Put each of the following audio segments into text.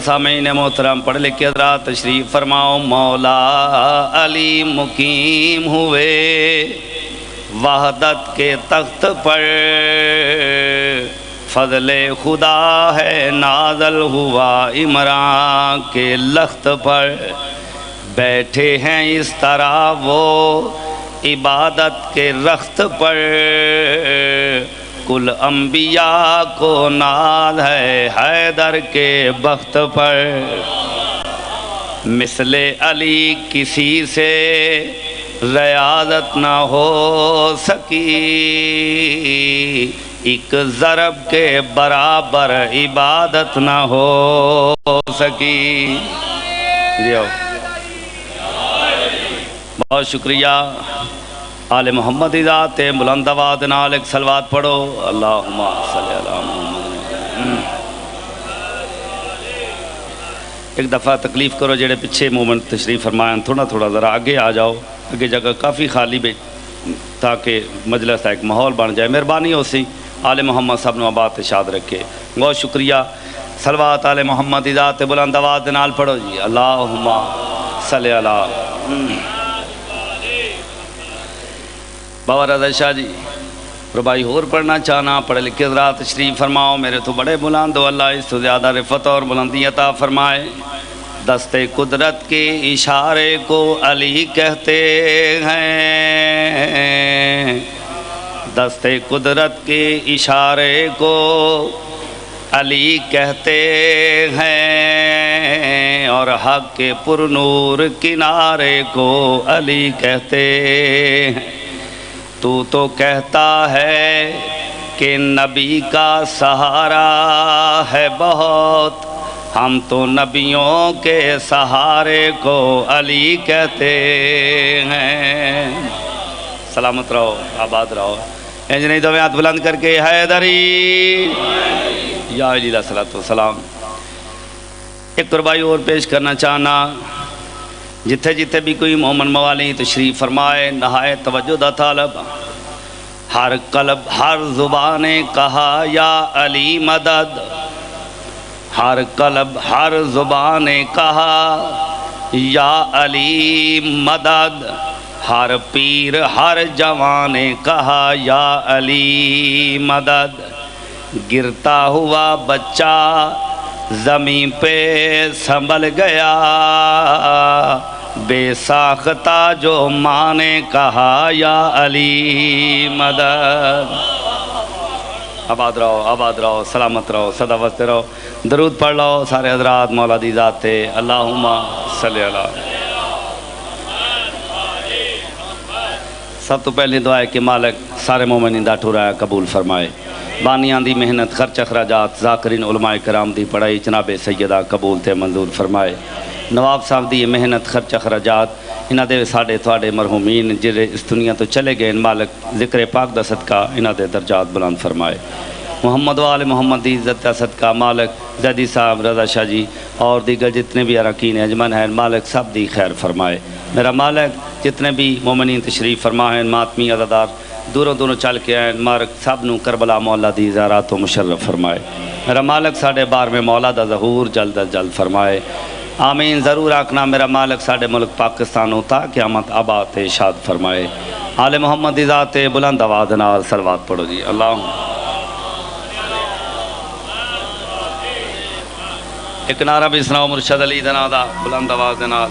سامعین محترم پڑھ لکھ کے حضرات تشریف فرماؤ۔ مولا علی مقیم ہوئے وحدت کے تخت پر، فضل خدا ہے نازل ہوا عمران کے لخت پر، بیٹھے ہیں اس طرح وہ عبادت کے رخت پر، کل انبیاء کو ناز ہے حیدر کے بخت پر، مثل علی کسی سے ریاضت نہ ہو سکی، ایک ضرب کے برابر عبادت نہ ہو سکی۔ بہت شکریہ۔ آل محمد ذات بلند آواز نال ایک صلوات پڑھو۔ اللہم صلی علی محمد۔ ایک دفعہ تکلیف کرو جڑے پیچھے مومنٹ تشریف فرمائیں، تھوڑا تھوڑا ذرا آگے آ جاؤ، آگے جگہ کافی خالی تاکہ مجلس کا ایک ماحول بن جائے۔ مہربانی ہو سی آل محمد صاحب نو آباد اشاد رکھے۔ بہت شکریہ۔ صلوات آل محمد ذات بلند آواز نال پڑھو جی۔ اللہم صلی علی۔ بابا رضا شاہ جی ربائی اور پڑھنا چاہنا پڑھے لکھے حضرات تشریف فرماؤ۔ میرے تو بڑے بلند ہو، اللہ اس تو زیادہ رفعت اور بلندی عطا فرمائے۔ دست قدرت کے اشارے کو علی کہتے ہیں، دست قدرت کے اشارے کو علی کہتے ہیں، اور حق کے پر نور کنارے کو علی کہتے ہیں۔ تو کہتا ہے کہ نبی کا سہارا ہے بہت، ہم تو نبیوں کے سہارے کو علی کہتے ہیں۔ سلامت رہو، آباد رہو۔ انجنی دو میں ہاتھ بلند کر کے حیدری یا علیہ الصلوۃ والسلام۔ ایک قربائی اور پیش کرنا چاہنا، جتھے جتھے بھی کوئی مومن موالی تشریف فرمائے، نہایت توجہ دا طالب، ہر قلب ہر زبان نے کہا یا علی مدد، ہر قلب ہر زبان نے کہا یا علی مدد، ہر پیر ہر جوان نے کہا یا علی مدد، گرتا ہوا بچہ زمین پہ سنبھل گیا، بے ساختہ جو ماں نے کہا یا علی مدد۔ آباد رہو، سلامت رہو، سدا وستے رہو، درود پڑھ لو سارے حضرات مولا دی ذات تے۔ اللہم صلی علی۔ سب تو پہلے دعا ہے کہ مالک سارے مومنین دا ٹھرایا قبول فرمائے، بانیاں دی محنت خرچ اخراجات ذاکرین علماء کرام دی پڑھائی جناب سیدہ قبول تے منظور فرمائے، نواب صاحب دی محنت خرچ اخراجات انہاں دے ساڈے تواڈے مرحومین جڑے اس دنیا تو چلے گئے، مالک ذکر پاک دا صدقہ انہاں دے درجات بلند فرمائے، محمد و آل محمد دی عزت کا صدقہ مالک زیدی صاحب، رضا شاہ جی اور دیگر جتنے بھی اراکین انجمن ہیں، مالک سب دی خیر فرمائے۔ میرا مالک جتنے بھی مومنین تشریف فرما ہیں، ماتمی عزادار دوروں دوروں چل کے آئیں، مالک سب نو کربلا مولا دی زیارات و مشرف فرمائے۔ میرا مالک ساڑھے بار میں مولا دا ظہور جلد از جلد فرمائے، آمین ضرور آکھنا۔ میرا مالک ساڑھے ملک پاکستان ہوتا قیامت آباد شاد فرمائے۔ آل محمد دی ذات بلند آواز نال صلوات پڑھو جی۔ اللہم ایک نعرہ بھی سناؤ مرشد علی دنا دا بلند آواز نال۔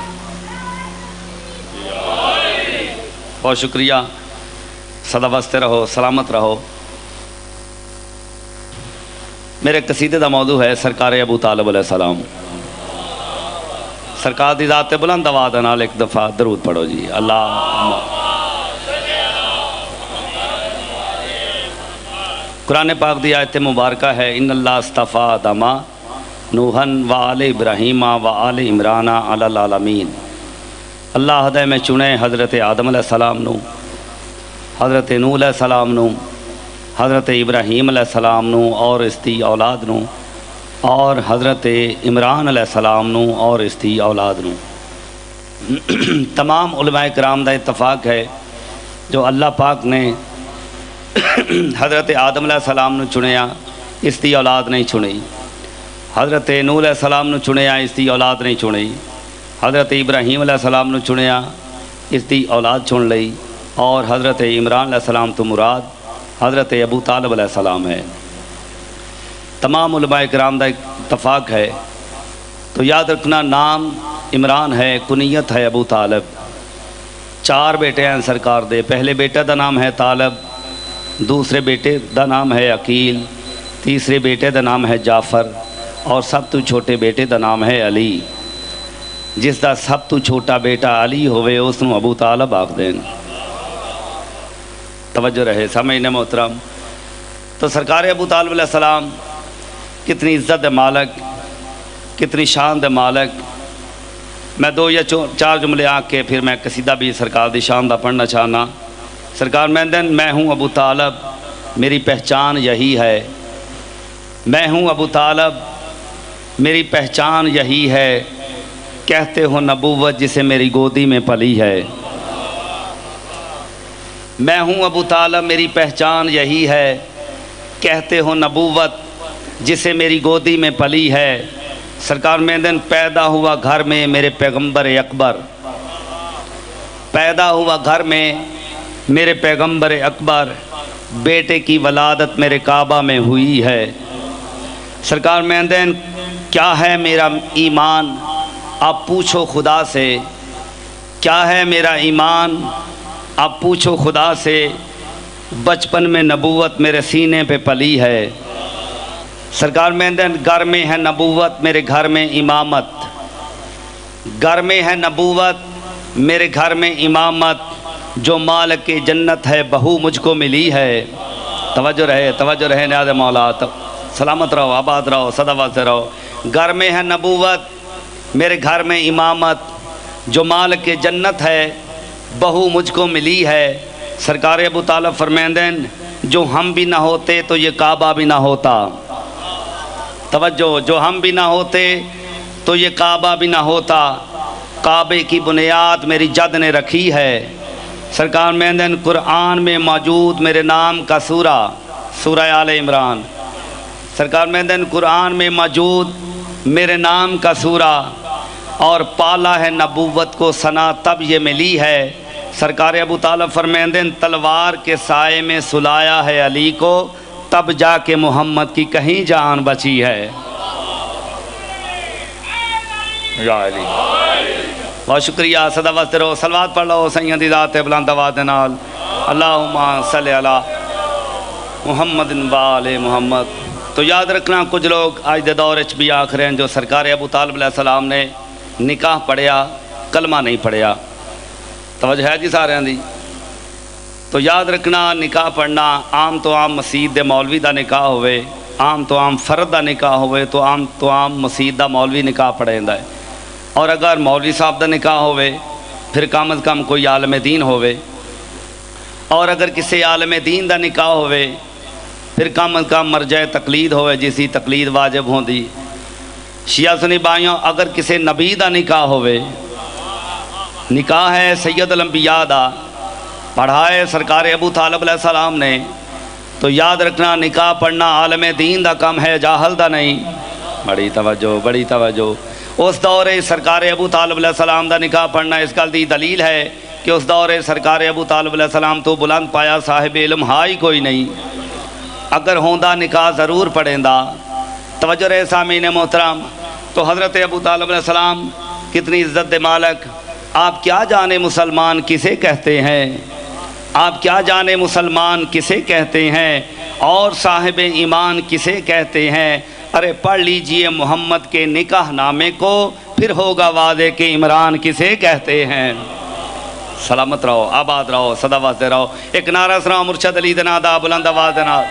بہت شکریہ، سدا وستے رہو، سلامت رہو۔ میرے قصیدے دا موضوع ہے سرکار ابو طالب علیہ السلام۔ سرکار دی ذات بلند آواز نال ایک دفعہ درود پڑھو جی۔ اللہ قرآن پاک دی آیت مبارکہ ہے، ان اللہ اصطفیٰ آدم نوحن و آل ابراہیم و آل عمران علی العالمین۔ اللہ ہدے میں چنے حضرت آدم علیہ السلام نو، حضرت نوح علیہ السلام نو، حضرت ابراہیم علیہ السلام نو اور اس دی اولاد نو، اور حضرت عمران علیہ السلام نو اور اس دی اولاد نو۔ تمام علماء کرام دا اتفاق ہے جو اللہ پاک نے حضرت آدم علیہ السلام نو چنیا، اس دی اولاد نہیں چنی۔ حضرت نوح علیہ السلام نو چنیا، اس دی اولاد نہیں چنی۔ حضرت ابراہیم علیہ السلام نو چنیا، اس دی اولاد چن لئی۔ اور حضرت عمران علیہ السلام تو مراد حضرت ابو طالب علیہ السلام ہے۔ تمام علماء کرام دا اتفاق ہے۔ تو یاد رکھنا، نام عمران ہے، کنیت ہے ابو طالب۔ 4 بیٹے ہیں سرکار دے۔ پہلے بیٹے دا نام ہے طالب، دوسرے بیٹے دا نام ہے عقیل، تیسرے بیٹے دا نام ہے جعفر، اور سب تو چھوٹے بیٹے دا نام ہے علی۔ جس دا سب تو چھوٹا بیٹا علی ہوئے اس نو ابو طالب آکھ دین۔ توجہ رہے سامعین محترم۔ تو سرکار ابو طالب علیہ السلام کتنی عزت دے مالک، کتنی شان دے مالک۔ میں 2 یا 4 جملے آ کے پھر میں قصیدہ بھی سرکار دی شان دا پڑھنا چاہنا۔ سرکار میں ہوں ابو طالب، میری پہچان یہی ہے۔ میں ہوں ابو طالب، میری پہچان یہی ہے، کہتے ہو نبوت جسے میری گودی میں پلی ہے۔ میں ہوں ابو طالب، میری پہچان یہی ہے، کہتے ہو نبوت جسے میری گودی میں پلی ہے۔ سرکار میں دن پیدا ہوا گھر میں میرے پیغمبر اکبر، پیدا ہوا گھر میں میرے پیغمبر اکبر، بیٹے کی ولادت میرے کعبہ میں ہوئی ہے۔ سرکار میں دن کیا ہے میرا ایمان، آپ پوچھو خدا سے، کیا ہے میرا ایمان، آپ پوچھو خدا سے، بچپن میں نبوت میرے سینے پہ پلی ہے۔ سرکار میں دن گھر میں ہے نبوت، میرے گھر میں امامت، گھر میں ہے نبوت میرے گھر میں امامت، جو مالک جنت ہے بہو مجھ کو ملی ہے۔ توجہ رہے نیاز مولا، سلامت رہو، آباد رہو، سدا واسطے رہو۔ گھر میں ہے نبوت میرے گھر میں امامت، جو مالک جنت ہے بہو مجھ کو ملی ہے۔ سرکار ابو طالب فرمیندن جو ہم بھی نہ ہوتے تو یہ کعبہ بھی نہ ہوتا۔ توجہ، جو ہم بھی نہ ہوتے تو یہ کعبہ بھی نہ ہوتا، کعبے کی بنیاد میری جد نے رکھی ہے۔ سرکار میندن قرآن میں موجود میرے نام کا سورہ آل عمران، سرکار میندن قرآن میں موجود میرے نام کا سورہ، اور پالا ہے نبوت کو ثنا تب یہ ملی ہے۔ سرکار ابو طالب فرمیندن تلوار کے سائے میں سلایا ہے علی کو، تب جا کے محمد کی کہیں جان بچی ہے۔ یا علی، بہت شکریہ، صدا واسطے رہو، صلوات پڑھ لو سیدی ذات بلند آواز نال، اللہم صلی علی محمد و آل محمد۔ تو یاد رکھنا کچھ لوگ آج دے دور اچ بھی آکھ رہے ہیں جو سرکار ابو طالب علیہ السلام نے نکاح پڑھیا کلمہ نہیں پڑھیا۔ توجہ ہے جی سارے دی؟ تو یاد رکھنا نکاح پڑھنا عام تو عام مسجد دے مولوی دا نکاح ہوئے، عام تو عام فرد دا نکاح ہوئے تو عام مسجد دا مولوی نکاح پڑھیندا ہے، اور اگر مولوی صاحب دا نکاح ہوئے پھر کم از کم کوئی عالم دین ہوئے، اور اگر کسی عالم دین دا نکاح ہوئے پھر کم از کم مرجع تقلید ہوئے جسی تقلید واجب ہوندی۔ شیعہ سنی بھائیوں، اگر کسی نبی دا نکاح ہوئے، نکاح ہے سید الانبیاء دا، پڑھائے سرکار ابو طالب علیہ السلام نے، تو یاد رکھنا نکاح پڑھنا عالم دین دا کم ہے، جاہل دا نہیں۔ بڑی توجہ۔ اس دور سرکار ابو طالب علیہ السلام دا نکاح پڑھنا اس گل دی دلیل ہے کہ اس دور سرکار ابو طالب علیہ السلام تو بلند پایا صاحب علم ہائی کوئی نہیں، اگر ہوندہ نکاح ضرور پڑھیندا۔ توجہ رہے سامعین محترم۔ تو حضرت ابو طالب علیہ السلام کتنی عزت دے مالک۔ آپ کیا جانے مسلمان کسے کہتے ہیں، آپ کیا جانے مسلمان کسے کہتے ہیں، اور صاحب ایمان کسے کہتے ہیں۔ ارے پڑھ لیجئے محمد کے نکاح نامے کو، پھر ہوگا واضح کہ عمران کسے کہتے ہیں۔ سلامت رہو، آباد رہو، صدا واسطے رہو۔ ایک نعرہ سنا مرشد علی دنا دا بلند آواز دینا۔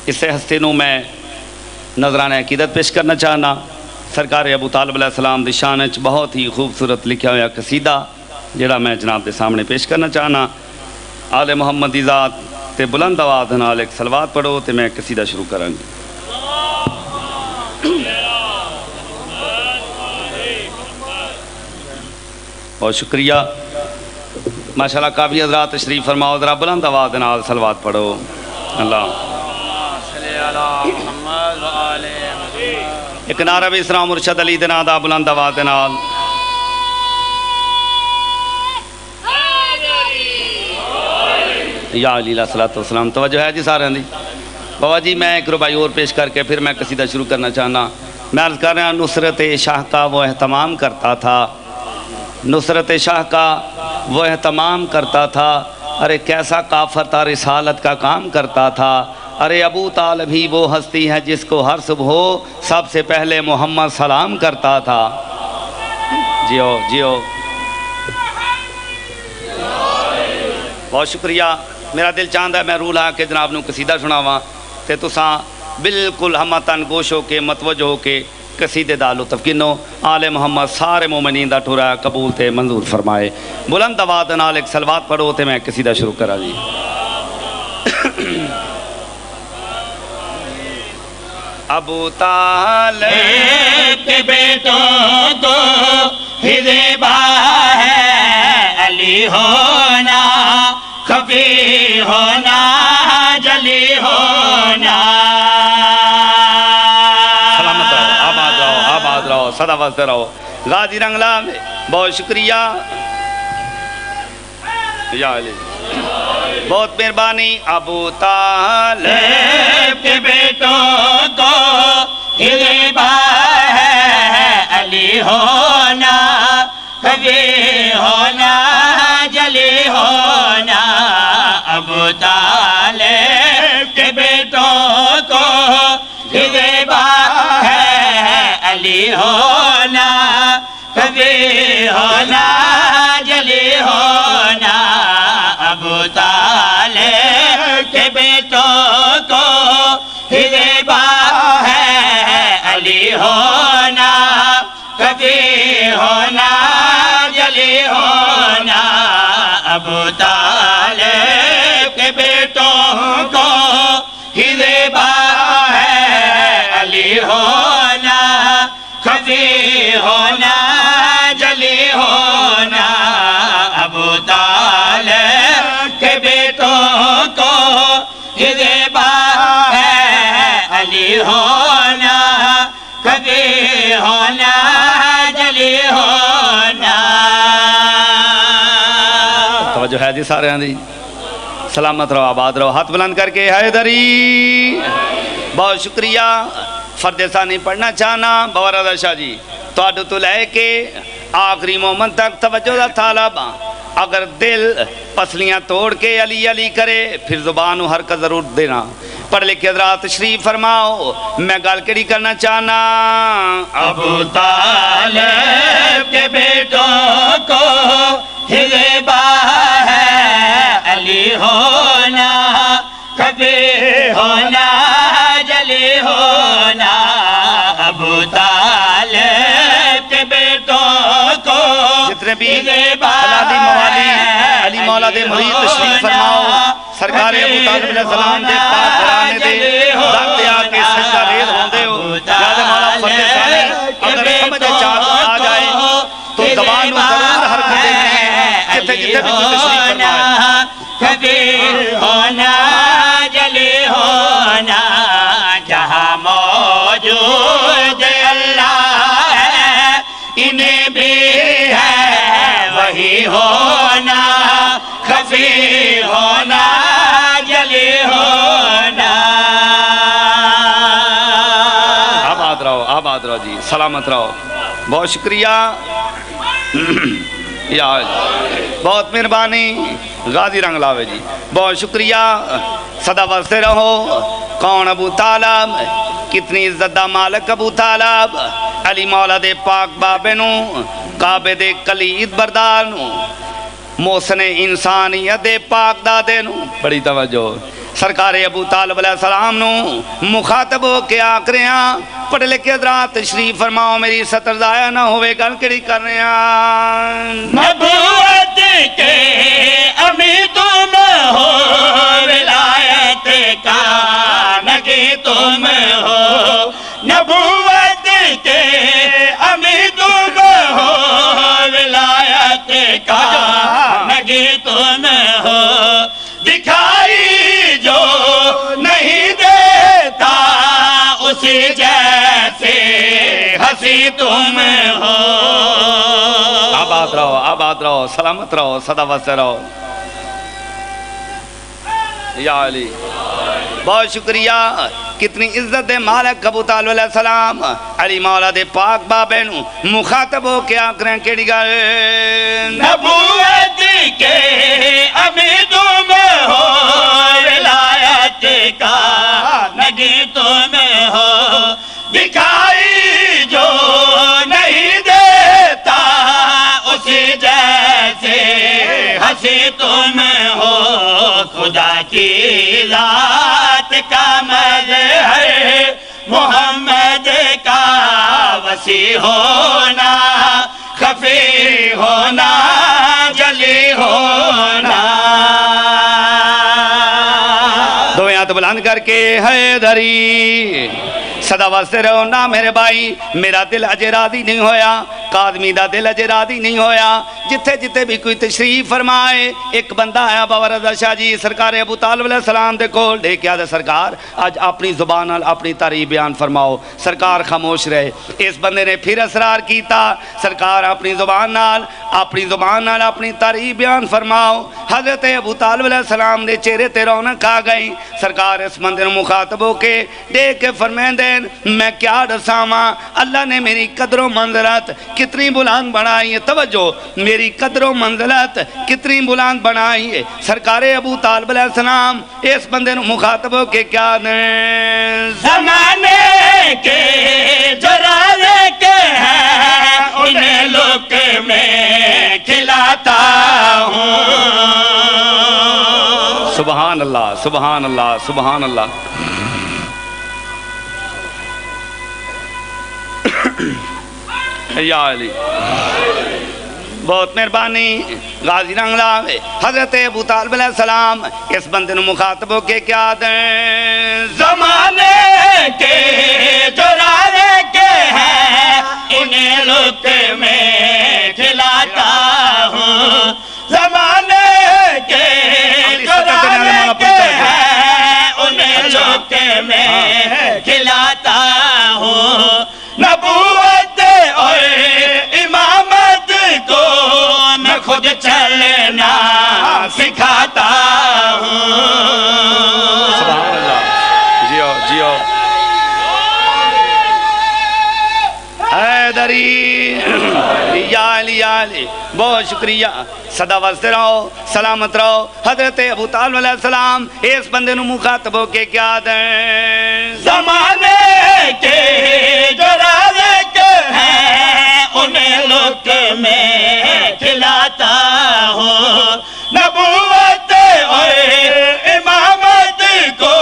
اس سے ہستے نو میں نظرانہ عقیدت پیش کرنا چاہنا۔ سرکار ابو طالب علیہ السلام دی شان وچ بہت ہی خوبصورت لکھا ہوا قصیدہ جڑا میں جناب دے سامنے پیش کرنا چاہنا۔ آل محمد دی ذات تے بلند آواز نال ایک صلوات پڑھو تے میں قصیدہ شروع کراں گی۔ بہت شکریہ۔ ماشاءاللہ کافی حضرات تشریف فرماؤ، ذرا بلند آواز نال صلوات پڑھو. اللہ ایک نعرہ بھی اسلام مرشد علی دے نام دا بلند آواز دے نال. یا علی علیہ الصلوۃ والسلام. توجہ ہے جی سارے دی. بابا جی میں ایک ربائی اور پیش کر کے پھر میں قصیدہ شروع کرنا چاہنا. میں عرض کر رہا ہوں نصرت شاہ کا وہ اہتمام کرتا تھا، نصرت شاہ کا وہ اہتمام کرتا تھا. ارے کیسا کافر تھا، رسالت کا کام کرتا تھا. ارے ابو طالب ہی وہ ہستی ہے جس کو ہر صبح سب سے پہلے محمد سلام کرتا تھا. جیو جیو. بہت شکریہ. میرا دل چاہتا ہے میں روح لا کے جناب نو قصیدہ سناواں تے تساں بالکل ہمتن گوش ہو کے متوجہ ہو کے قصیدے دا لطف گنو. آل محمد سارے مومنین دا ٹھورا قبول تے منظور فرمائے. بلند آواز نال ایک صلوات پڑھو تے میں قصیدہ شروع کرا جی. ابو طالب کے بیٹوں کو ہدیبہ ہے، علی ہونا خفی ہونا جلی ہونا. سلامت رہو، آباد رہو، آباد رہو، صدا واسطے رہو. غازی رنگلا میں بہت شکریہ. یا علی بہت مہربانی. ابو طالب کے بیٹوں کو ہدیبہ ہے، علی ہونا خفی ہونا جلی ہونا. ابو طالب کے بیٹوں کو ہدیبہ ہے، علی ہونا خفی ہونا جلی ہونا. ابو طالب کے بیٹوں کو ہدیبہ ہے، علی ہونا خفی ہونا جلی ہونا. ابو طالب کے بیٹوں کو ہدیبہ ہے، علی ہونا خفی ہونا جلی ہونا. ابو طالب کے بیٹوں کو ہدیبہ ہے، علی ہونا خفی ہونا جلی ہونا. توجہ ہے جی سارے دی. سلامت رہو، آباد رہو. ہاتھ بلند کر کے حیدری. بہت شکریہ. فرد ثانی پڑھنا چاہنا بابا رضا شاہ جی تو تو لے کے آخری مومن تک توجہ دا طالب. اگر دل پسلیاں توڑ کے علی علی کرے پھر زبان و حرکت ضرور دینا. پڑھ لکھ کے حضرات تشریف فرماؤ. میں گال کڑی کرنا چاہنا. ابو طالب کے بیٹوں کو ہدیبہ ہے، علی ہونا خفی ہونا جلی ہونا. ابو طالب کے بیٹوں کو جتنے بھی خلادی موالی علی مولا دے مرید تشریف فرماؤ. سرکار ابو طالب علیہ السلام دے پاک گھرانے دے داتے آ کے سجدہ ریز ہوندے ہو. یاد مولا فرد ثانی اگر سمجھ چاہت آ جائے تو زبان ضرور حرکت دینی ہے جتنے جتنے بھی تشریف فرمائے. خفی ہونا جلی ہونا. جہاں موجود اللہ ہے انہیں بھی ہے وہی ہونا خفی ہونا جلی ہونا. آباد رہو، آباد رہو جی. سلامت رہو. بہت شکریہ. یا بہت مہربانی. غازی رنگ لاوے جی بہت شکریہ. صدا واسطے رہو. کون ابو طالب، کتنی عزت دا مالک ابو طالب. علی مولا دے پاک بابے نو، کعبے دے کلید بردار نو، محسن انسانیت دے پاک دادے نو. بڑی توجہ. سرکار ابو طالب علیہ السلام نو مخاطب ہو کے آکریاں پڑھ لے کے حضرات تشریف فرماؤ. میری سطر ضائع نہ ہوئے گل کڑی کر رہے ہیں. نبوت کے امی تم ہو، ولایت کا نگی تم ہو. نبوت کے امی تم ہو، ولایت کا نگی نگی تم ہو دکھائی جو نہیں دیتا اسی جیسے ہنسی تم ہو آباد رہو سلامت رہو سدا واسطے رہو یا علی بہت شکریہ کتنی عزت دے مالک ابو طالب علیہ السلام علی مولا دے پاک بابے نو مخاطب ہو کے آکریں کیڑی گل نبوت کے امی تم ہو ولایت کا نگی تم ہو دکھائی جو نہیں دیتا اسی جیسے ہنسی تم ہو خدا کی ذات کا مظہر محمد کا وسیع ہونا خفی ہونا جلی ہونا دو ہاتھ بلند کر کے حیدری صدا واسطے رہو نا میرے بھائی میرا دل اجے راضی نہیں ہویا قادمی دا دل اجے راضی نہیں ہویا جتھے جتھے بھی کوئی تشریف فرمائے ایک بندہ آیا بابا رضا شاہ جی سرکار ابو طالب علیہ السلام دے کول دے کیا دے سرکار آج اپنی زبان نال اپنی تعریف بیان فرماؤ سرکار خاموش رہے اس بندے نے پھر اصرار کیتا سرکار اپنی زبان نال اپنی تعریف بیان فرماؤ حضرت ابو طالب علیہ السلام دے چہرے تے رونق آ گئی سرکار اس بندے نے مخاطب ہو کے دیکھ کے فرمائیں دین میں کیا دساواں اللہ نے میری قدر و منزلت کتنی بلند بنائی ہے توجہ میری قدر و منزلت کتنی بلند بنائی ہے سرکار ابو طالب علیہ السلام اس بندے نے مخاطب ہو کے کیا دیں زمانے کے جو رازے کے ہیں انہیں لوک میں کھلاتا ہوں سبحان اللہ سبحان اللہ سبحان اللہ یا علی بہت مہربانی غازی رنگ لاوے حضرت ابو طالب علیہ السلام اس بندے نے مخاطب ہو کے کیا دیں زمانے کے جو رازے کے ہیں انہیں لوک میں کھلاتا ہوں زمانے کے جو رازے کے ہیں انہیں لوک میں کھلاتا ہوں نبوت اور امامت کو میں خود چلنا سکھاتا ہوں سبحان اللہ جیو جیو حیدری یا علی بہت شکریہ صدا واسطے رہو سلامت رہو حضرت ابو طالب علیہ السلام اس بندے نو مخاطب ہو کے کیا دیں زمانے کے جو رازے کے ہیں انہیں لوک میں کھلاتا ہوں نبوت اور امامت کو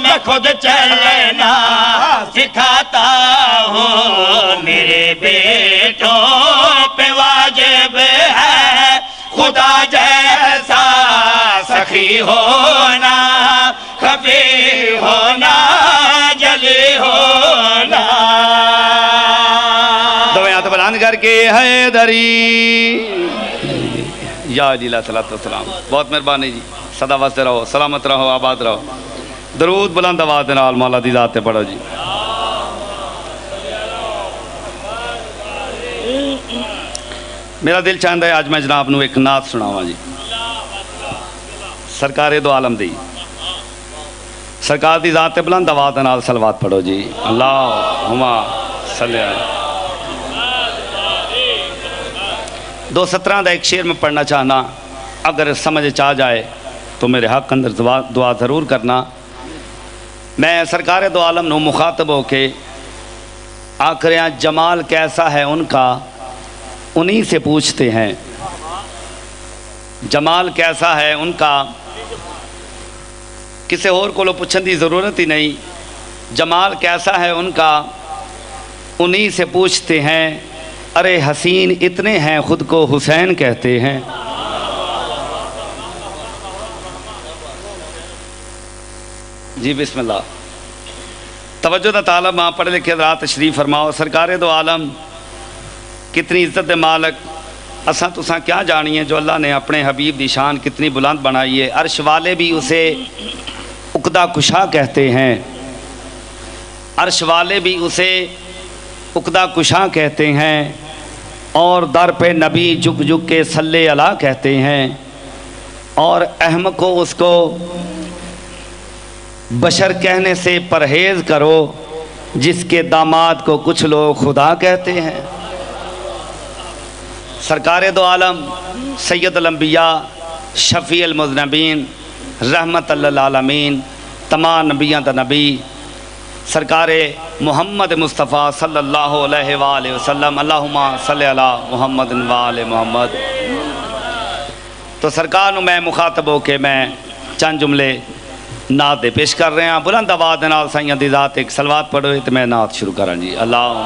میں خود چلنا سکھاتا ہوں میرے بیٹوں پہ واجب ہے خدا جیسا سخی ہونا خفی ہونا جلی ہونا دو ہاتھ بلند کر کے حیدری یا علی علیہ السلام بہت مہربانی جی صدا واسطے رہو سلامت رہو آباد رہو درود بلند آواز دے نال مولا دی ذات تے پڑھو جی میرا دل چاہتا ہے آج میں جناب نو ایک نعت سناواں جی سرکار دو عالم دی سرکار دی ذات بلند آواز نال صلوات پڑھو جی اللہم صلی اللہ 2:17 دا ایک شعر میں پڑھنا چاہنا اگر سمجھ چاہ جائے تو میرے حق اندر دعا ضرور کرنا میں سرکار دو عالم نو مخاطب ہو کے آخریاں جمال کیسا ہے ان کا انہی سے پوچھتے ہیں جمال کیسا ہے ان کا کسی اور کو لو پوچھن دی ضرورت ہی نہیں جمال کیسا ہے ان کا انہی سے پوچھتے ہیں ارے حسین اتنے ہیں خود کو حسین کہتے ہیں جی بسم اللہ توجہ دا طالب ماں پڑھے لکھے حضرات تشریف فرماؤ سرکار دو عالم کتنی عزت دے مالک اساں تساں کیا جانیے جو اللہ نے اپنے حبیب دی شان کتنی بلند بنائی ہے. عرش والے بھی اسے عقدہ کشا کہتے ہیں, عرش والے بھی اسے عقدہ کشا کہتے ہیں, اور در پہ نبی جھک جھک کے صلی اللہ کہتے ہیں, اور احمق کو اس کو بشر کہنے سے پرہیز کرو جس کے داماد کو کچھ لوگ خدا کہتے ہیں. سرکار دو عالم سید الانبیاء شفیع المذنبین رحمت للعالمین تمام نبیاں دا نبی سرکار محمد مصطفیٰ صلی اللہ علیہ وآلہ وسلم, اللہم صلی علی محمد وآل محمد. تو سرکار میں مخاطب ہو کے میں چند جملے نعت دے پیش کر رہے ہیں. بلند آواز دے نال سائیاں دی ذات ایک صلوات پڑھو تو میں نعت شروع کراں جی. اللہم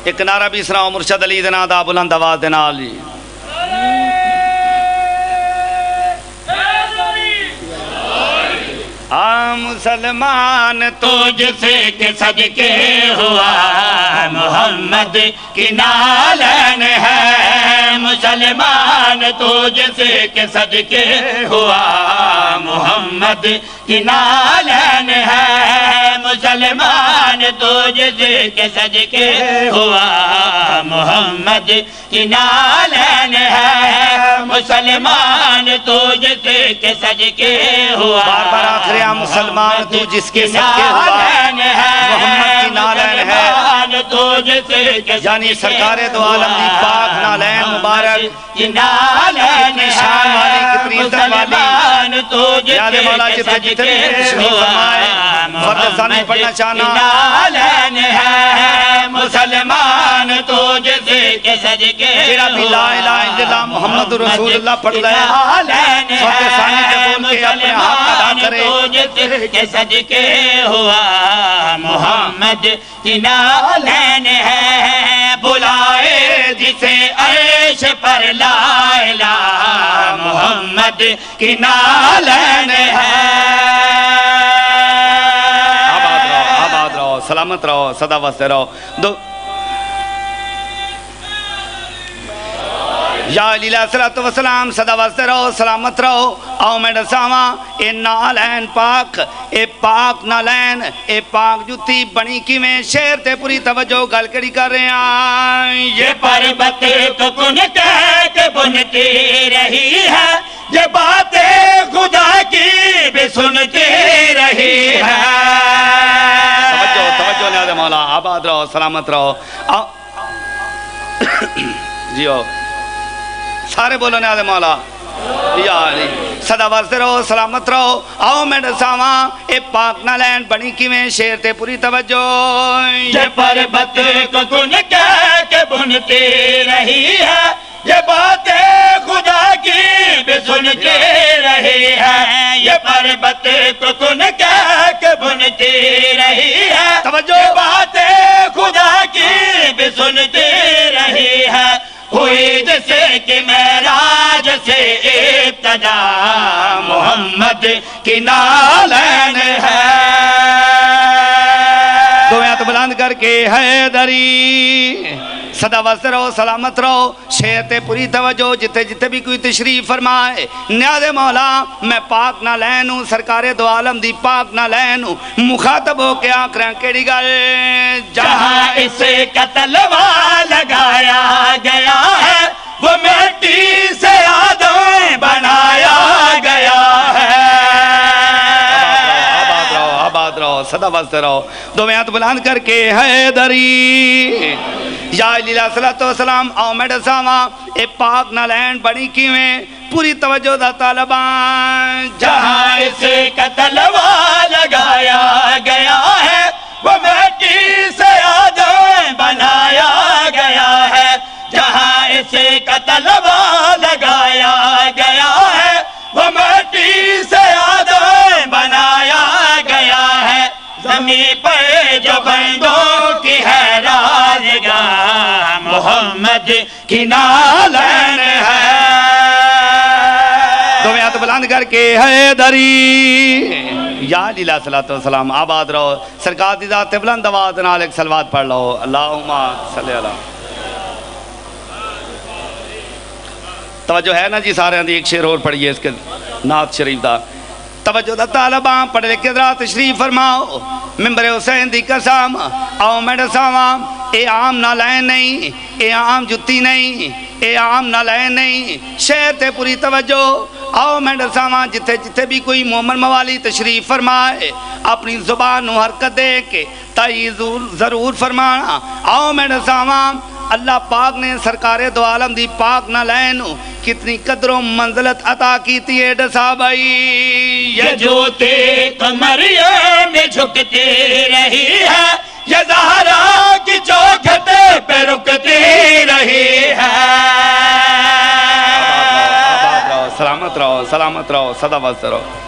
ایک نعرہ بھی سنا مرشد علی دے نام دا بلند آواز دے نال جی. مسلمان تجھ سے کہ صدقے ہوا محمد کی نالین ہے, مسلمان تجھ سے کہ صدقے ہوا محمد کی نالین ہے, مسلمان تجھ سے کہ صدقے ہوا محمد کی نالین ہے, مسلمان تجھ سے کہ صدقے ہوا بار بار آخر مسلمان تو جس کے صدقے ہوا محمد کی نالین ہے, یعنی سرکار دو عالم دی پاک نالین مبارک کتنی شان والی کتنی عزت والی. یاد مولا جتنے جتنے تشریف فرمائے فرد ثانی پڑھنا چاہنا نالین ہے, مسلمان تجھ سے کہ صدقے تیرا بھی لا الہ الا اللہ محمد رسول اللہ پڑھ لے فرد ثانی کے بول کے اپنے حق ادا کرے کہ صدقے ہوا محمد کی نالین ہے, بلائے جسے عرش پر لا الہ محمد کی نالین ہے. آباد رہو سلامت رہو صدا واسطے رہو. یا علیہ الصلوۃ والسلام صدا واسطے رہو سلامت رہو. آؤ میں دساواں اے نالین پاک, اے پاک نالین, اے پاک جتی بنی کیویں شیر تے پوری توجہ گل کری کر رہے ہیں. یہ پربت کو کن کہہ کے بنتی رہی ہے, یہ باتیں خدا کی بھی سنتی رہی ہے. توجہ نیاز مولا, آباد رہو سلامت رہو. جیو سارے بولو نیاز مولا یا علی صدا واسطے رہو سلامت رہو. آؤ میں دساواں اے پاک نالین بنی کیویں شیر تے پوری توجہ. یہ پربت کو کن کہہ کے بنتی رہی ہے, یہ باتیں خدا کی بھی سنتی رہی ہے, یہ پربت کو کن کہہ کے بنتی رہی ہے, توجہ یہ باتیں خدا کی بھی سنتی رہی ہے. ہوئی جسے کہ معراج سے ابتدا محمد کی نالین ہے. دو ہاتھ بلند کر کے حیدری صدا واسطے رہو سلامت رہو. شیر تے پوری توجہ جتے جتے بھی کوئی تشریف فرمائے. نیاز مولا میں پاک نالین ہوں, سرکار دو عالم دی پاک نالین ہوں, مخاطب ہو کے آنکھ رہاں کیڑی گل. جہاں اسے قتل لگایا گیا ہے وہ مٹی سے آدم بنایا گیا ہے. آباد رہو صدا واسطے رہو. دو ہاتھ بلند کر کے حیدری یا علیہ الصلوۃ والسلام. آؤ میں دساواں اے پاک نالین بنی کیویں پوری توجہ دا طالبان. جہاں اسے قتل لگایا گیا ہے وہ مٹی سے آدم بنایا گیا ہے, جہاں اسے قتل لگایا گیا ہے وہ مٹی سے آدم بنایا گیا ہے. زمین پر جو بندوں کی ہے رازگاہ محمد کی نالین ہے. دو ہاتھ بلند کر کے حیدری یا علی علیہ الصلوۃ والسلام آباد رہو سرکار دی ذات بلند آواز نال ایک صلوات پڑھ لو اللہم صلی علی توجہ ہے نا جی سارے دی ایک شعر اور پڑھیے اس کے نعت شریف دا توجہ دا طالباں پڑھ لے کے ذرا تشریف فرماؤ ممبر حسین دی قسم آؤ میں دساواں اے عام نالائن نہیں اے عام جتی نہیں اے عام نالائن نہیں شہر تے پوری توجہ آؤ میں دساواں جتھے جتھے بھی کوئی مومن موالی تشریف فرمائے اپنی زبان نو حرکت دے کے تائید ضرور فرمانا آؤ میں دساواں اللہ پاک نے سرکار دو عالم دی پاک نالائن کتنی قدر و منزلت عطا کیتی ہے دسا بھائی یہ جوتے قمریہ میں جھکتے رہی ہے یہ زہرا کی چوکھٹ پہ رکتے رہی ہے سلامت رہو سلامت رہو سدا وست رہو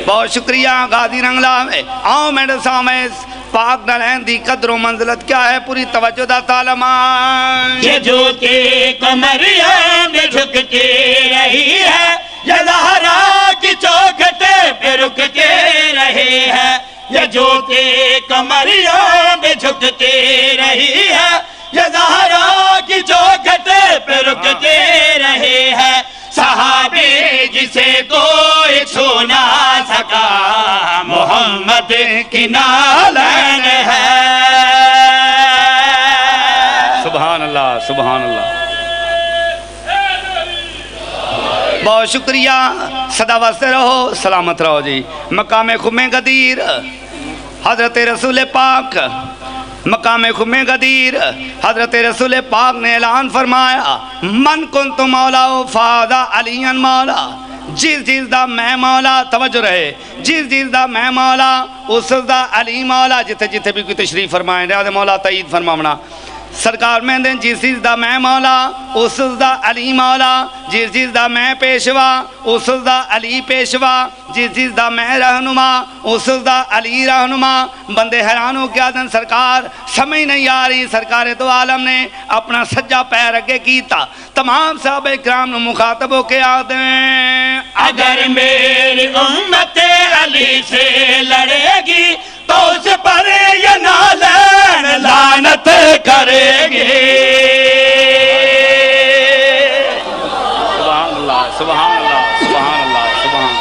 بہت شکریہ غازی رنگلا میں آؤ میں دسا میں پاک نالائن دی قدر و منزلت کیا ہے پوری توجہ دا طالبان یہ جوتے قمریہ میں جھکتے رہی ہے یہ زہرا کی چوکھٹ پہ رکتے رہی ہے یہ جوتے قمریہ میں جھکتے رہی ہے یہ زہرا کی چوکھٹ پہ رکتے رہے ہے صحابی جسے کوئی چھو نہ سکا محمد کی نالائن ہے سبحان اللہ سبحان اللہ بہت شکریہ صدا واسطے رہو سلامت رہو جی مقام خم غدیر حضرت رسول پاک مقام خم غدیر حضرت رسول پاک نے اعلان فرمایا من کنت مولا فاذا علی مولا جس چیز دا میں مولا توجہ رہے جس چیز دا میں مولا اس دا علی مولا جتھے جتھے بھی کوئی تشریف فرمائیں رہا مولا تائید فرماونا سرکار میں دیں جس چیز دا میں مولا اس دا علی مولا جس چیز دا میں پیشوا اس دا علی پیشوا جس چیز دا میں رہنما اس دا علی رہنما بندے حیرانوں کیا دن سرکار سمجھ نہیں آ رہی سرکار دو عالم نے اپنا سجا پیر اگے کیتا تمام صحابہ کرام نے مخاطب ہو کے آدیں اگر میری امت علی سے لڑے گی تو اس پر یہ نالائن لعنت کرے گی سبحان اللہ سبحان اللہ سبحان اللہ سبحان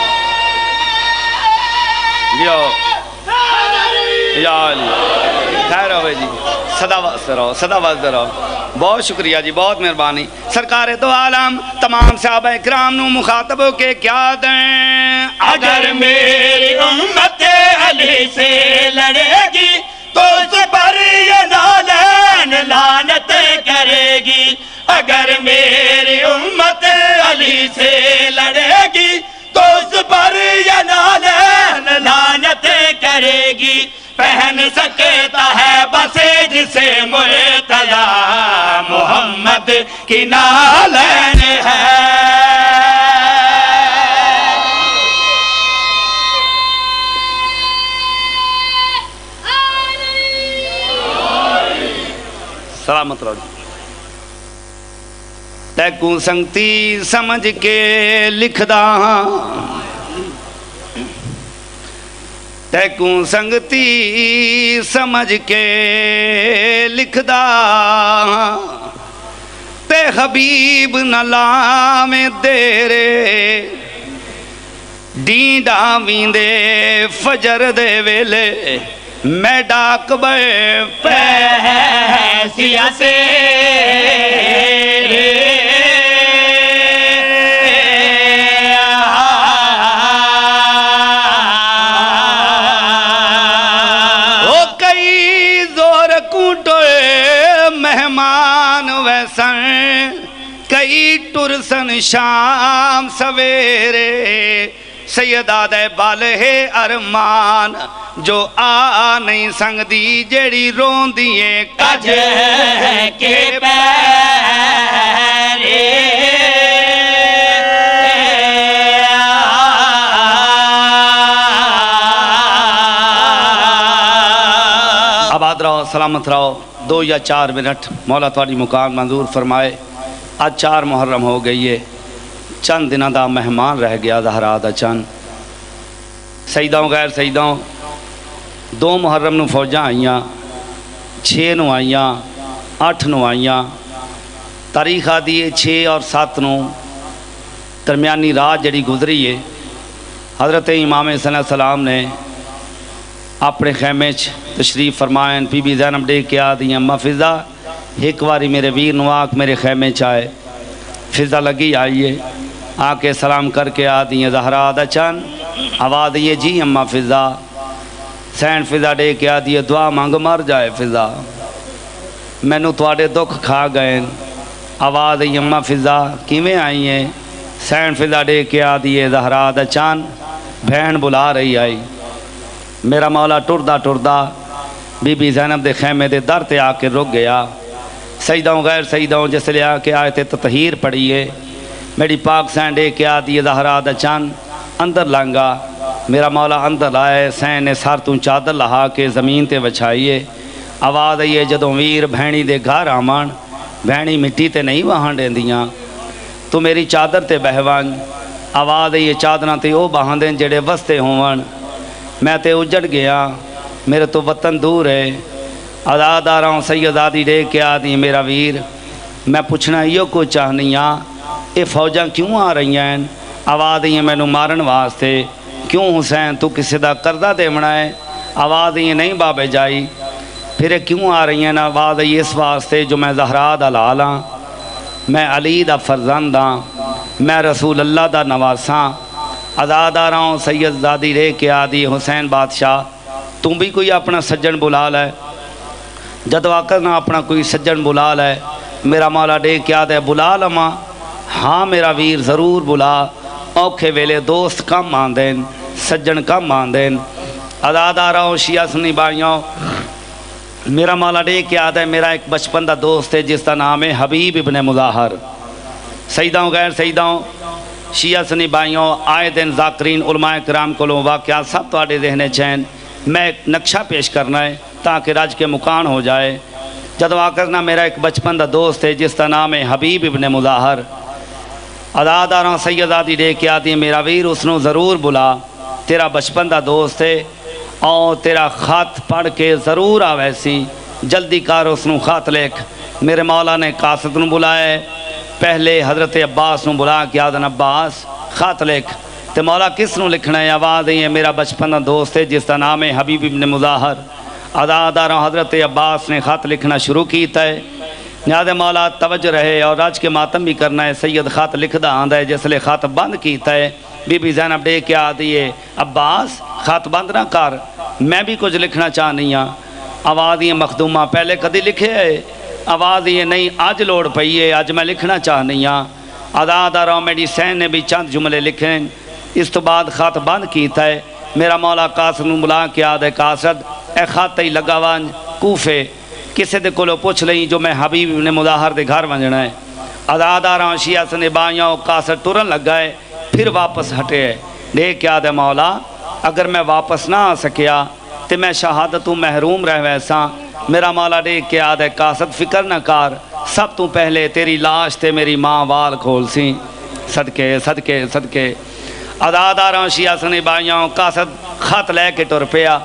یا علی خیر ہوئے جی صدا واسطہ رہو صدا واسطہ رہو بہت شکریہ جی بہت مہربانی سرکار دو عالم تمام صحابہ اکرام نو مخاطب ہو کے کیا دیں اگر میری امت علی سے لڑے گی تو اس پر یہ نالائن لعنت کرے گی اگر میری امت علی سے لڑے گی تو اس پر یہ نالائن لعنت کرے گی پہن سکتا ہے بس جسے مرتضی محمد کی نالائن ہے سلامت رہو تیکوں سنگتی سمجھ کے لکھدا تیکوں سنگتی سمجھ کے لکھدا تے حبیب نہ لاویں دیرے ڈینڈا ویندے فجر دے ویلے میں ڈاک بے پیسیا سے او کئی زور کوٹوئے مہمان ویسن کئی ٹرسن شام سویرے سیدہ دے بالہ ارمان جو آ نہیں سنگ دی جیڑی رون دیئے کج کے پیرے آباد رہو سلامت رہو 2 یا 4 منٹ مولا تھوڑی مکان منظور فرمائے آج 4 محرم ہو گئی ہے چند دنوں دا مہمان رہ گیا زہرا دا چند سیداں غیر سیداں 2 محرم نو فوجاں آئیاں 6 نو آئیاں 8 نو آئیاں تاریخ آدھی ہے 6 اور 7 نو درمیانی رات جڑی گزری ہے حضرت امام صلی اللہ علیہ وسلم نے اپنے خیمے تشریف فرمائیں بی بی زینب ڈے کے آدھی اماں فضا ایک واری میرے ویر نواک میرے خیمے چائے فضا لگی آئیے آ کے سلام کر کے آدھی ہیں زہرا دا چند آواز دیئے جی اماں فضا سین فضا ڈے کے آدھی ہے دعا مانگ مر جائے فضا میں نو تواڈے دکھ کھا گئے آواز دیئے اماں فضا کیویں آئی ہیں سین فضا ڈے کے آدھی ہے زہرا دا چند بہن بلا رہی آئی میرا مولا ٹردہ ٹردہ بی بی زینب دے خیمے دے در تے آ کے رک گیا سجدوں غیر سجدوں جس لے آ کے آیت تطہیر پڑھیے میری پاک سین ڈے کے آدھی زہرا دا چند اندر لانگا میرا مولا اندر لائے سین نے سر تو چادر لہا کے زمین تے وچھائیے آواز آئیے جدوں ویر بہنی دے گھر آمان بہنی مٹی تے نہیں وہاں دیندیاں تو میری چادر تے بہوان آواز آئیے چادراں تے او بہاں دیں جڑے وستے ہوون میں تے اجڑ گیا میرے تو وطن دور ہے آزاد آ رہا ہوں سید آدھی ڈے کے آدھی میرا ویر میں پوچھنا یہ کو چاہنیاں اے فوجاں کیوں آ رہی ہیں آواز دیئے میں نو مارن واسطے کیوں حسین تو کسی دا قرضہ دے منائے آواز دیئے نہیں بابے جائی پھر کیوں آ رہی ہیں آواز دیئے اس واسطے جو میں زہرا دا لالاں میں علی دا فرزنداں میں رسول اللہ دا نواساں آزاد آ رہا ہوں سید زادی رے کے آدھی حسین بادشاہ تم بھی کوئی اپنا سجن بلا لے جد واقع نہ اپنا کوئی سجن بلا لے میرا مولا ڈے کے آدھے بلا لما ہاں میرا ویر ضرور بلا اوکھے ویلے دوست کم آندیں سجن کم آندیں آزاد آ رہا ہوں شیعہ سنی بھائیوں میرا مولا ڈے کے آدھے میرا ایک بچپن دا دوست ہے جس کا نام ہے حبیب ابن مظاہر سیدوں غیر سیدوں شیعہ سنی بھائیوں آئے دن ذاکرین علماء کرام کو لوں واقعات سب تواڈے ذہن چین میں ایک نقشہ پیش کرنا ہے تاکہ راج کے مکان ہو جائے جد واقعنا میرا ایک بچپن دا دوست ہے جس کا نام ہے حبیب ابن مظاہر آزاد آ رہا ہوں سید آدھی ڈے کے آدھی میرا ویر اس نو ضرور بلا تیرا بچپن دا دوست ہے اور تیرا خط پڑھ کے ضرور آویسی جلدی کار اس نو خط لکھ میرے مولا نے قاصد نو بلائے پہلے حضرت عباس نو بلا کے آدھن عباس خط لکھ تے مولا کس نو لکھنا ہے آواز ہے میرا بچپن دا دوست ہے جس کا نام ہے حبیب ابن مظاہر آزاد آ رہا ہوں حضرت عباس نے خط لکھنا شروع کیتا ہے نیاز مولا توجہ رہے اور راج کے ماتم بھی کرنا ہے سید خط لکھ دا آندہ ہے جس لے خط بند کیتا ہے بی بی زینب ڈے کے آدھی ہے عباس خط بند نہ کر میں بھی کچھ لکھنا چاہنی ہاں آواز یہ مخدومہ پہلے کدی لکھے ہے آواز یہ نہیں آج لوڑ پئی ہے آج میں لکھنا چاہنی ہاں آزاد آ رہا ہوں میری سین نے بھی چند جملے لکھیں اس تو بعد خط بند کیتا ہے میرا مولا قاصد نو بلا کے آدھے قاصد اے خط ہی لگا وان کوفے کسے دے کولو پوچھ لئی جو میں حبیب ابن مظاہر دے گھر ونجنا ہے آزاد آ رہا ہوں شیعہ سنے بائیوں قاصد ٹرن لگ گئے پھر واپس ہٹے دے کے آدھے مولا اگر میں واپس نہ آ سکیا تو میں شہادتوں محروم رہ ویسا میرا مولا دے کے آدھے قاصد فکر نہ کار سب تو پہلے تیری لاش تے میری ماں وال کھول سی صدقے صدقے صدقے آزاد آ رہا ہوں شیعہ سنی بھائیوں قاصد خط لے کے ٹر پیا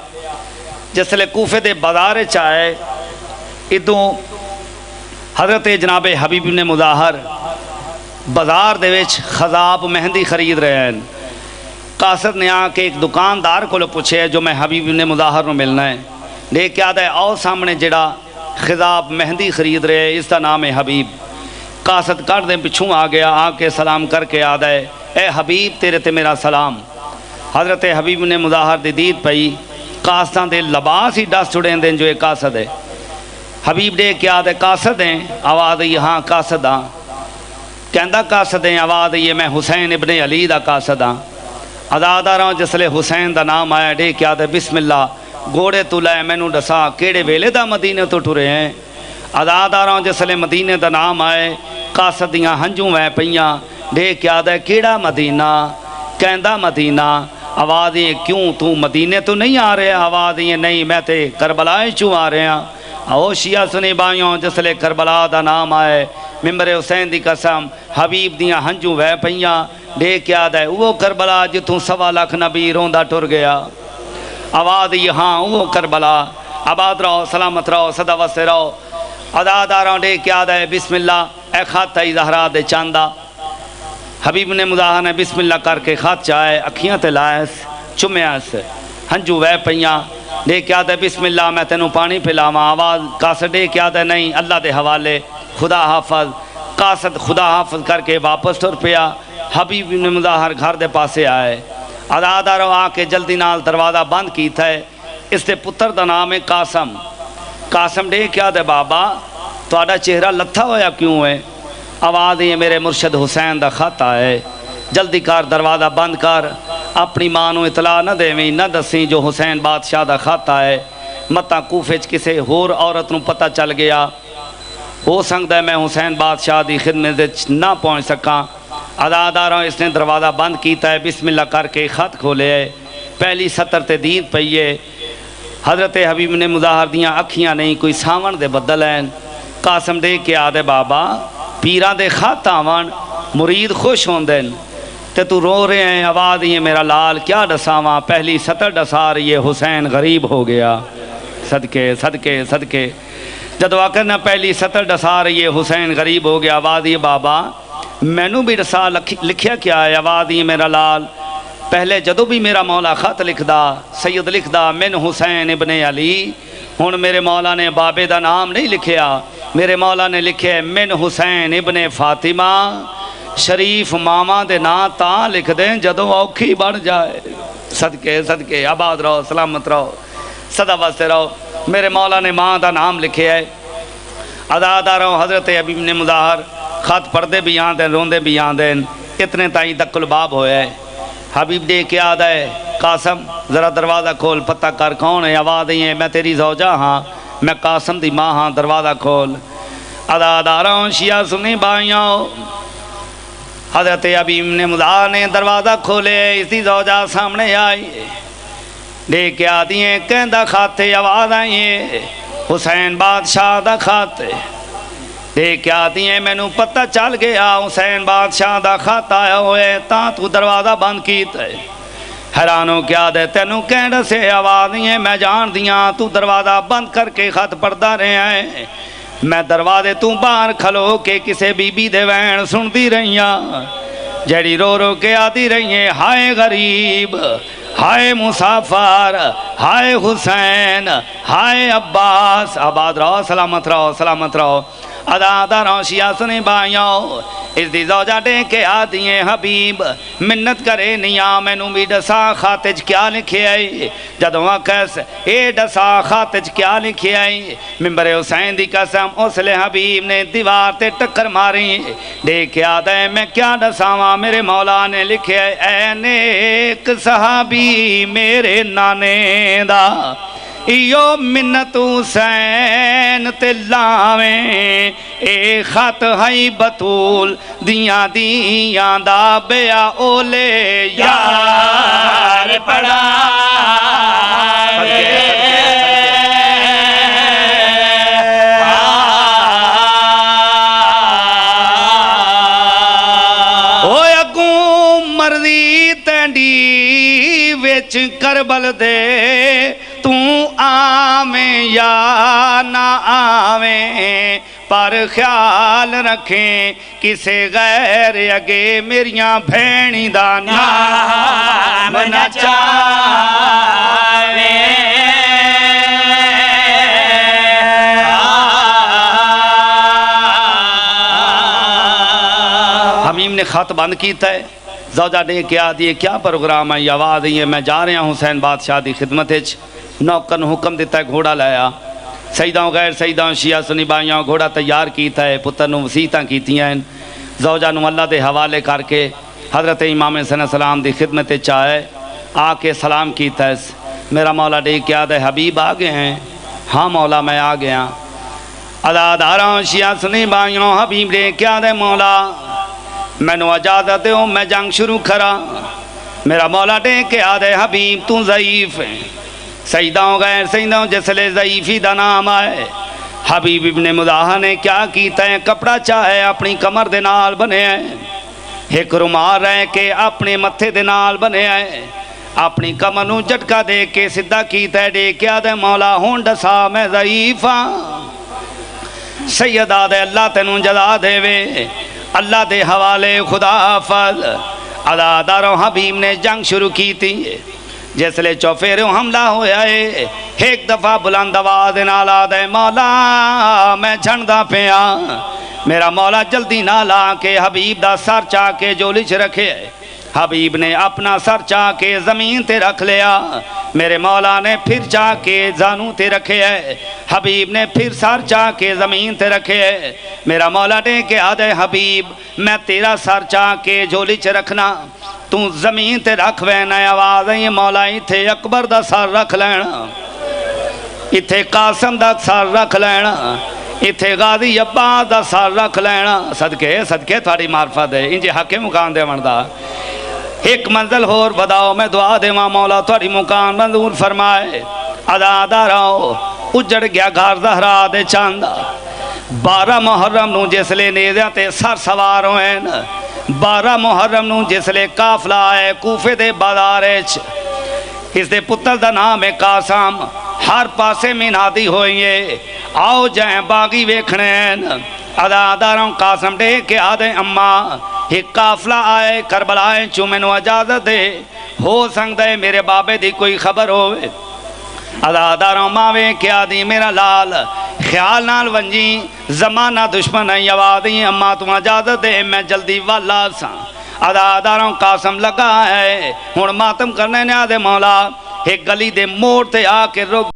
جس لے کوفے دے بازار چاہے ادوں حضرت جناب حبیب ابن مظاہر بازار دے وچ خضاب مہندی خرید رہے ہیں قاصد نے آ کے ایک دکاندار کو پوچھے جو میں حبیب ابن مظاہر نو ملنا ہے لے کے آدھا ہے آؤ سامنے جڑا خضاب مہندی خرید رہے ہیں اس کا نام ہے حبیب قاصد کر دیں پچھوں آ گیا آ کے سلام کر کے آدھا ہے اے حبیب تیرے تے میرا سلام حضرت حبیب نے مظاہر دی دید پئی قاصداں دے لباس ہی ڈس چھڑیں دیں جو ایک قاصد ہے حبیب دے کیا آدھے قاصد ہیں آواز ہے ہاں قاصد ہاں کہندہ قاصد ہیں آواز ہے میں حسین ابن علی دا قاصد ہاں آزاد آ رہا ہوں جس لے حسین دا نام آیا دے کیا آدھے بسم اللہ گوڑے تو لائے میں نو ڈسا کیڑے ویلے دا مدینے تو ٹرے ہیں آزاد آ رہا ہوں جس لے مدینے دا نام آئے قاصد دیاں ہنجوں میں پئیاں دے کیا آدھے کیڑا مدینہ کہندہ مدینہ آواز یہ کیوں تو مدینے تو نہیں آ رہے آواز یہ نہیں میں تے کربلائے چوں آ رہے ہیں او شیعہ سنی بائیوں جسلے کربلا دا نام آئے ممبر حسین دی قسم حبیب دیاں ہنجوں وے پئیاں دے کیا دے وہ کربلا جتوں 1.25 لاکھ نبی روندا ٹر گیا آواز یہاں وہ کربلا آباد رہو سلامت رہو صدا وستے رہو عداداراں دے کیا دے بسم اللہ اے خاتہ زہرا دے چاندہ حبیب نے مظاہر نے بسم اللہ کر کے خات چاہے اکھیاں تے لائس چمیاس ہنجو وے پئیاں دے کیا دے بسم اللہ میں تینوں پانی پلاواں آواز قاصد دے کیا دے نہیں اللہ دے حوالے خدا حافظ قاصد خدا حافظ کر کے واپس ٹر پیا حبیب نے مظاہر گھر دے پاسے آئے عدادارو آ کے جلدی نال دروازہ بند کی تھے اس دے پتر دا نام ہے قاسم قاسم دے کیا دے بابا تہاڈا چہرہ لتھا ہویا کیوں ہے آواز یہ میرے مرشد حسین دا خط آئے جلدی کر دروازہ بند کر اپنی ماں نو اطلاع نہ دیویں نہ دسیں جو حسین بادشاہ دا خط آئے متاں کوفے چ کسے ہور عورت نو پتہ چل گیا ہو سکتا ہے میں حسین بادشاہ دی خدمت نہ پہنچ سکاں عداداراں اس نے دروازہ بند کیتا ہے بسم اللہ کر کے خط کھولے پہلی سطر تے دید پئیے حضرت حبیب نے مظاہر دیاں اکھیاں نہیں کوئی ساون دے بدل ہیں قاسم دے کے آدھے بابا پیران دے خط آوان مرید خوش ہوندن تے تو رو رہے ہیں آواز یہ میرا لال کیا ڈساواں پہلی سطر ڈسار یہ حسین غریب ہو گیا صدقے صدقے صدقے جدو آکر نہ پہلی سطر ڈسار یہ حسین غریب ہو گیا آواز یہ بابا میں نو بھی ڈسا لکھیا کیا ہے آواز یہ میرا لال پہلے جدو بھی میرا مولا خط لکھ دا سید لکھ دا من حسین ابن علی ہن میرے مولا نے بابے دا نام نہیں لکھیا میرے مولا نے لکھے من حسین ابن فاطمہ شریف ماما دے نا تاں لکھ دیں جدو اوکھی بڑھ جائے صدقے صدقے آباد رہو سلامت رہو صدا واسطے رہو میرے مولا نے ماں دا نام لکھے ہے عداداراں حضرت حبیب نے مظاہر خط پڑھدے بھی آن دیں روندے بھی آن دیں اتنے تائیں دق الباب ہوئے ہے حبیب دے کے آدھا ہے قاسم ذرا دروازہ کھول پتہ کر کون ہے آواز نہیں ہے میں تیری زوجہ ہاں میں قاسم دی ماں ہاں دروازہ کھول عداداراں شیعہ سنی بائیاں حضرت حبیب نے مظاہر نے دروازہ کھولے اس دی زوجہ سامنے آئی لے کے آدھی ہیں کہندہ کھاتے آواز آئیے حسین بادشاہ دا کھاتے لے کے آدھی ہیں میں نو پتہ چل گیا حسین بادشاہ دا خط آیا ہوئے تاں تو دروازہ بند کیتا ہے حیرانوں کیا دے تینوں کہندہ سے آواز نہیں ہے میں جان دیاں تو دروازہ بند کر کے خط پڑھدا رہے ہیں میں دروازے تو باہر کھلو کے کسے بی بی دے وین سن دی رہیاں جڑی رو رو کے آتی رہیے ہائے غریب ہائے مسافر ہائے حسین ہائے عباس آباد رہو سلامت رہو سلامت رہو عداداراں شیعہ سنے بائیوں اس دی زوجہ دے کے آدھی ہیں حبیب منت کرے نیاں میں نو بھی ڈسا خاتج کیا لکھے آئی جدوں کس اے ڈسا خاتج کیا لکھے آئی ممبر حسین دی قسم اس لے حبیب نے دیوار تے ٹکر ماری دے کے آدھے میں کیا ڈساواں میرے مولا نے لکھے اے نیک صحابی میرے نانے دا ایو منت حسین تے لاویں اے خط ہائی بطول دیاں دیاں دا بیا اولے یار پڑا اوے اگوں مرضی تینڈی وچ کربل دے تو آویں یا نہ آویں پر خیال رکھیں کسے غیر اگے میریاں بھینی دا نام نہ چاہویں حمیم نے خط بند کیتا ہے زوجہ نے کیا دیئے کیا پروگرام ہے آواز ہے میں جا رہا ہوں حسین بادشاہ دی خدمت ہے نوکن حکم دیتا ہے گھوڑا لایا سیداں غیر سیداں شیعہ سنی بائیاں گھوڑا تیار کیتا ہے پتر نو وسیعتاں کیتی ہیں زوجہ نو اللہ دے حوالے کر کے حضرت امام صلی اللہ علیہ وسلم دی خدمت چاہے آ کے سلام کیتا ہے میرا مولا دے کیا دے حبیب آگے ہیں ہاں مولا میں آ گیا عداداراں شیعہ سنی بائیوں حبیب دے کیا دے مولا میں نو اجازت ہوں میں جنگ شروع کرا میرا مولا دے کے آدھے حبیب تو ضعیف ہے سیداں غیر سیداں جسلے ضعیفی دا نام آئے حبیب ابن مداحہ نے کیا کیتا ہے؟ کپڑا چاہے اپنی کمر دے نال بنے ہے، ایک رومال رہ کے اپنے متھے دے نال بنے ہے، اپنی کمر نو جھٹکا دے کے سدھا کیتا ہے، دے کیا دے مولا ہون دسا میں ضعیف ہاں، سیدہ دے اللہ تینوں جزا دے وے، اللہ دے حوالے خدا حافظ۔ عزاداروں حبیب نے جنگ شروع کی تھی، جس لے چوفیروں حملہ ہویا ہے، ایک دفعہ بلند آواز نال آدھے مولا میں جھنڈا پیا، میرا مولا جلدی نہ لا کے حبیب دا سر چاہ کے جولی چ رکھے، حبیب نے اپنا سر چاہ کے زمین تے رکھ لیا، میرے مولا نے پھر چاہ کے زانوں تے رکھے ہے، حبیب نے پھر سر چاہ کے زمین تے رکھے ہے، میرا مولا نے کہ آدھے حبیب میں تیرا سر چاہ کے جولی چ رکھنا، تو زمین تے رکھ وینا، آواز ہے مولا ایتھے اکبر دا سر رکھ لینا، ایتھے قاسم دا سر رکھ لینا، ایتھے غازی عباس دا سر رکھ لینا، صدقے تھوڑی معرفت ہے انجے حق مکان دے وندہ۔ ایک منزل ہور بداؤ میں دعا دے ماں مولا تھوڑی مکان منظور فرمائے۔ عزاداراؤ اجڑ گیا گھر زہرا دے چاندہ، 12 محرم نو جس لے نیزیاں تے سر سوار ہوئے، 12 محرم نو جس لے کافلہ آئے کوفے دے بازارچ، اس دے پتر دا نام ہے قاسم، ہر پاسے منادی ہوئیے آؤ جائیں باغی ویکھنے، عزاداراؤں قاسم دے کے آدھے اماں ایک کافلہ آئے کربلائے چو میں نو اجازت دے، ہو سنگ دے میرے بابے دی کوئی خبر ہوئے، عزاداراؤں ماوے کیا دی میرا لال خیال نال ونجی زمانہ دشمن ہے یوادی، اماں تم اجازت دے میں جلدی والا ساں۔ عزاداراؤں قاسم لگا ہے ہون ماتم کرنے نے آدھے مولا ایک گلی دے موڑ تے آ کے رک